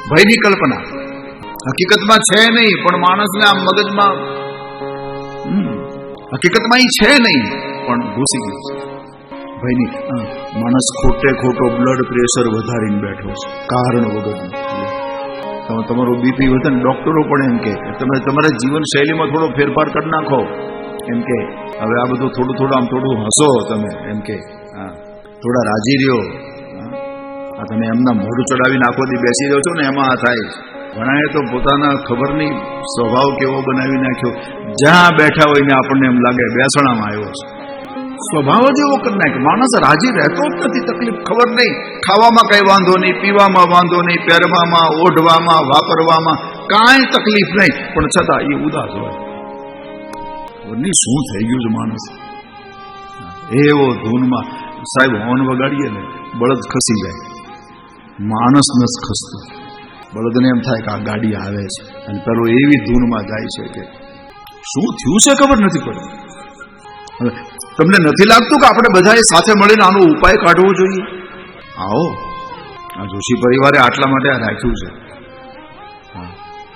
ભયની કલ્પના હકીકતમાં છે નહીં, પણ માણસને આમ મગજમાં હકીકતમાં એ છે નહીં પણ ઘૂસી ગયું છે ભયની. માણસ ખોટે ખોટો બ્લડ પ્રેશર વધારીને બેઠો છે કારણ વગરનું. તમારું બીપી વધે ને ડોક્ટરો પણ એમ કે તમે તમારા જીવનશૈલીમાં થોડો ફેરફાર કરી નાખો, એમ કે હવે આ બધું થોડું આમ થોડું હસો તમે, એમ કે હા થોડા રાજી રહ્યો. આ તમે એમના મોઢું ચડાવીને આખો દી બેસી રહ્યો છો ને એમાં આ થાય. ઘણાએ તો પોતાના ખબર નહીં સ્વભાવ કેવો બનાવી નાખ્યો, જ્યાં બેઠા હોય ને આપણને એમ લાગે બેસણામાં આવ્યો છે. સ્વભાવ જ એવો કરી નાખે, માણસ રાજી રહેતો જ નથી. તકલીફ ખબર નહીં, ખાવામાં કઈ વાંધો નહીં, પીવામાં વાંધો નહીં, પહેરવામાં, ઓઢવામાં, વાપરવામાં કાંઈ તકલીફ નહીં, પણ છતાં એ ઉદાસ હોય. શું થઈ ગયું છે માણસ એવો ધૂનમાં. સાહેબ હોર્ન વગાડીએ ને બળદ ખસી જાય, માણસ નથી ખસતો. બળદને એમ થાય કે આ ગાડી આવે છે, અને પેલો એવી ધૂનમાં જાય છે કે શું થયું છે ખબર નથી પડતી. હવે તમને નથી લાગતું કે આપણે બધાએ સાથે મળીને આનો ઉપાય કાઢવો જોઈએ? આવો, આ જોશી પરિવારે આટલા માટે આ રાખ્યું છે. હા,